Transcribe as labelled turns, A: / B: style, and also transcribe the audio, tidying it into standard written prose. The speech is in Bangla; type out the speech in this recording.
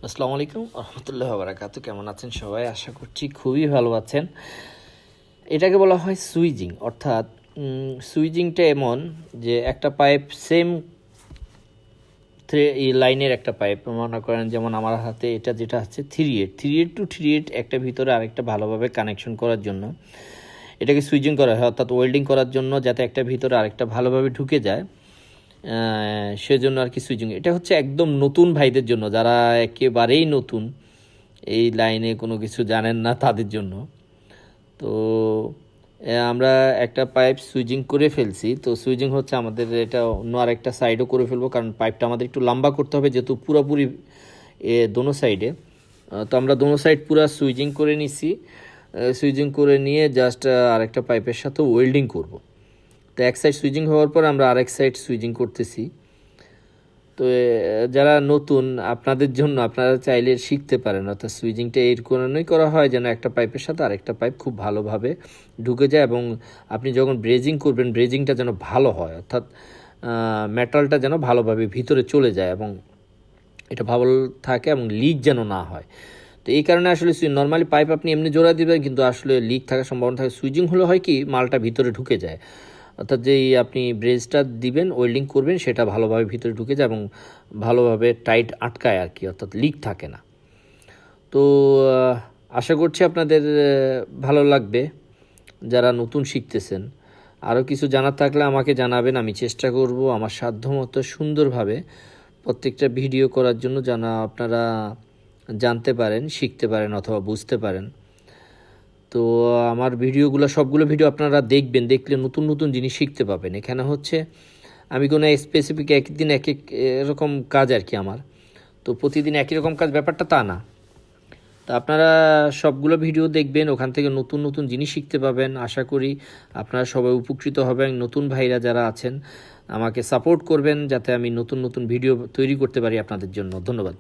A: আসসালামু আলাইকুম রহমতুল্লাহ বারাকাতু। কেমন আছেন সবাই? আশা করছি খুবই ভালো আছেন। এটাকে বলা হয় সুইজিং, অর্থাৎ সুইজিংটা এমন যে একটা পাইপ সেম লাইনের একটা পাইপ মনে করেন, যেমন আমার হাতে এটা যেটা আছে 3/8 টু 3/8 একটা ভিতরে আরেকটা ভালোভাবে কানেকশন করার জন্য এটাকে সুইজিং করা হয়, অর্থাৎ ওয়েল্ডিং করার জন্য, যাতে একটা ভিতরে আরেকটা ভালোভাবে ঢুকে যায়, সেজন্য আর কি সুইচিং। এটা হচ্ছে একদম নতুন ভাইদের জন্য, যারা একেবারেই নতুন, এই লাইনে কোনো কিছু জানেন না, তাদের জন্য। তো আমরা একটা পাইপ সুইচিং করে ফেলছি। তো সুইচিং হচ্ছে আমাদের এটা অন্য আরেকটা সাইডও করে ফেলবো, কারণ পাইপটা আমাদের একটু লম্বা করতে হবে, যেহেতু পুরোপুরি দোনো সাইডে। তো আমরা দোনো সাইড পুরো সুইচিং করে নিছি। সুইচিং করে নিয়ে জাস্ট আরেকটা পাইপের সাথে ওয়েল্ডিং করব। তো এক সাইড সুইচিং হওয়ার পর আমরা আরেক সাইড সুইচিং করতেছি। তো যারা নতুন, আপনাদের জন্য, আপনারা চাইলে শিখতে পারেন। অর্থাৎ সুইচিংটা এই কারণেই করা হয় যেন একটা পাইপের সাথে আরেকটা পাইপ খুব ভালোভাবে ঢুকে যায়, এবং আপনি যখন ব্রেজিং করবেন ব্রেজিংটা যেন ভালো হয়, অর্থাৎ মেটালটা যেন ভালোভাবে ভিতরে চলে যায় এবং এটা ভালো থাকে এবং লিক যেন না হয়। তো এই কারণে আসলে নর্মালি পাইপ আপনি এমনি জোড়া দিবেন, কিন্তু আসলে লিক থাকার সম্ভাবনা থাকে। সুইচিং হলে হয় কি, মালটা ভিতরে ঢুকে যায়, অর্থাৎ যেই আপনি ব্রেজটা দিবেন, ওয়েল্ডিং করবেন, সেটা ভালোভাবে ভিতরে ঢুকে যায় এবং ভালোভাবে টাইট আটকায় আর কি, অর্থাৎ লিক থাকে না। তো আশা করছি আপনাদের ভালো লাগবে যারা নতুন শিখতেছেন। আরও কিছু জানার থাকলে আমাকে জানাবেন, আমি চেষ্টা করব আমার সাধ্যমতো সুন্দরভাবে প্রত্যেকটা ভিডিও করার জন্য, যেন আপনারা জানতে পারেন, শিখতে পারেন অথবা বুঝতে পারেন। তো আমার ভিডিওগুলো, সবগুলো ভিডিও আপনারা দেখবেন, দেখলে নতুন নতুন জিনিস শিখতে পাবেন। এখানে হচ্ছে আমি কোনো স্পেসিফিক একদিন এক এক এরকম কাজ আর কি আমার, তো প্রতিদিন একই রকম কাজ ব্যাপারটা তা না। তো আপনারা সবগুলো ভিডিও দেখবেন, ওখান থেকে নতুন নতুন জিনিস শিখতে পাবেন। আশা করি আপনারা সবাই উপকৃত হবেন। নতুন ভাইরা যারা আছেন আমাকে সাপোর্ট করবেন, যাতে আমি নতুন নতুন ভিডিও তৈরি করতে পারি আপনাদের জন্য। ধন্যবাদ।